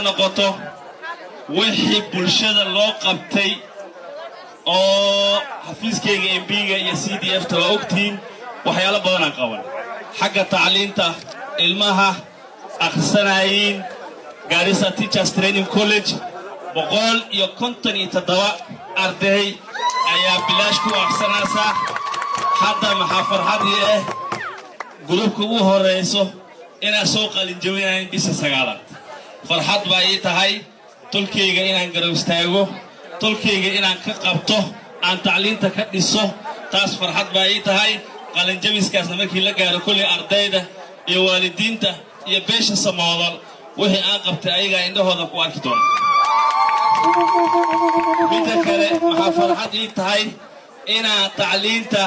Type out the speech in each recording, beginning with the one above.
noqoto wixii bulshada loo qabtay oo xafiiskayga MPga iyo CDF-ta waa ogtiin waxyaalo badan aan qaban xagga tacliinta ilmaha akhrisanayeen Garissa Teachers Training College 157 arday ayaa bilaash ku akhrisanaysa hadda maxaa farxadii gurubka ugu horeyso inaan soo qalin jabinayaan bisha 9 farxad baa ii tahay tolkeyga inaan garab istaago tolkeyga inaan ka qabto aan tacliinta ka dhiso taas farxad baa ii tahay qalin jabiskaasna markii la gaaro kulli ardayda iyo waalidiinta iyo beesha Soomaaliyeed wixii aan qabtay ayaga indhahooda ku arki doona midda kale maxaa farxad ii tahay inaan tacliinta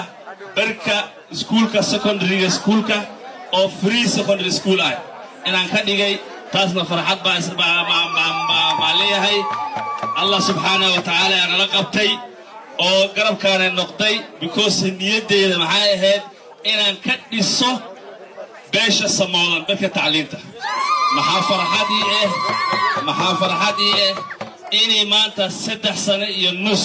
barka iskuulka secondary schoolka oo free secondary school ah inaan ka dhigay taasna farxad baa leeyahay Allah subhanahu wa ta'ala ana qabtay oo garabkaana noqday because niyadeeda maxay ahayd inaan ka dhiso beesha Soomaaliyeed barka tacliinta maxaa farxadii inay maanta 3 sano iyo nus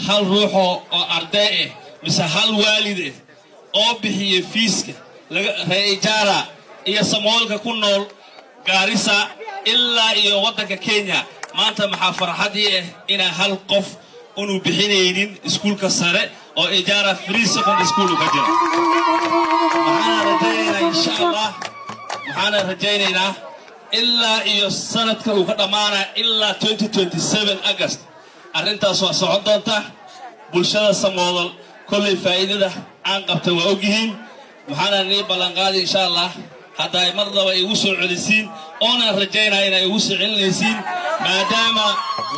hal ruux oo arday mise hal waalid oo bixiye fiiska reejara iyo Soomaaliga ku nool Garissa ilaa iyo wadanka Kenya maanta maxaa farxadii ina hal qof unu bixinaynin iskuulka sare oo ijara free secondary school ka jira waxaan rajaynaynaa ilaa iyo sanadka uu ka dhamaana ilaa 2027 August arrintaas waa socon doonta bulshada Soomaaliyeed kulli faa'iidada aan qabtay waa ogyihiin waxaan nii ballan qaaday insha Allah hadda ay marnaba igu soo celisiin oona rajaynaa inay igu soo celinaysiin maadaama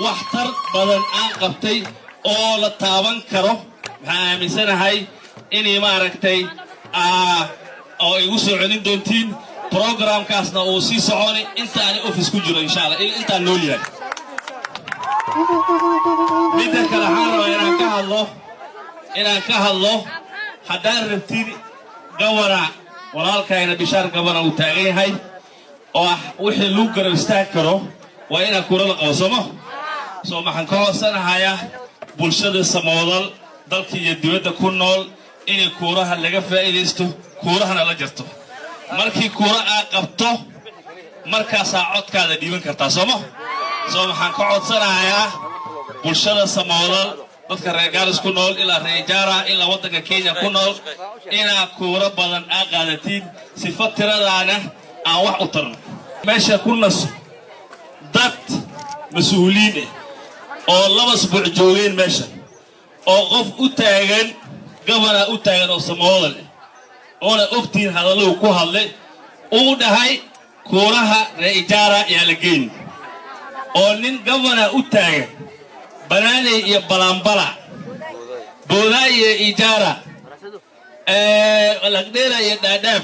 waxtar badan aan qabtay oo la taaban karo waxaan aaminsanahay inay maaragtay oo igu soo celin doontiin programkaasna uu sii soconi inta aan office ku jiro insha Allah inta nool yahay midda kale inaan ka hadlo haddaan rabtid gawara walaalkayna bishaar gabana uu taagan yahay oo wixii lagu garab istaag karo waa inaan kula qabsamo soo maxaan ka hoosanayaa bulshada Soomaaliyeed dalka iyo dibadda ku nool in kuuraha laga faa'iideysto kuurahana la jarto markii kuura aad qabto markaas codkaada dhiiban kartaa soo maxaan ka codsanayaa bulshada Soomaaliyeed dadka reer Garissa ku nool ilaa reejara ilaa wadanka Kenya ku nool ina kuura badan qaadatiin sifatiradaana aan wax u tarno meesha ku naso dad mas'uuliin oo 2 isbuuc joogeen meesha oo qof u taagan gabana u taagan oo Soomaaliyeed oo ogtiin hadallo ku hadlay uu dhahay kuuraha reejara yaa la geeyay oo nin gabana u taagan banaanay iyo balambala boodaaye ijara lagdheera iyo dhaadhaab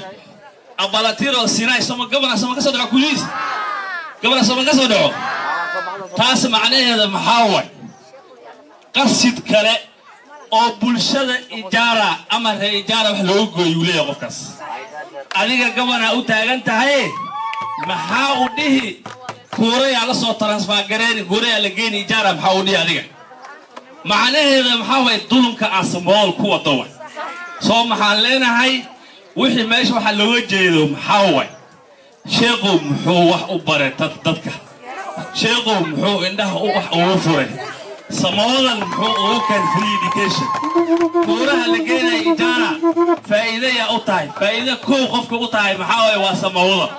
abalatiro sinay sama gabana sama ka soo dhaco kuliis gabana sama ka soo dhaco taas macnaheedu maxaa way qasid kale oo bulshada ijara ama reejara wax loo gooyo leeyahay qofkaas adiga gabana u taagan tahay maxaa u dhihi kuuraya la soo transfer gareyn kuuraya la geeyay ijara maxaa u dhihi adiga macnaheedu maxaa way dulunka asmool ku wado soo maxaan leenahay wixii meesha waxa looga jeedo maxaa way sheekhu muxuu wax u baray dadka sheekhu muxuu indhaha wax ugu furay Soomaaliyeed muxuu ugu keen free education kuuraha la geeyay ijara faa'iido ya u tahay faa'iido koow qofka u tahay maxaa way waa Soomaaliyeed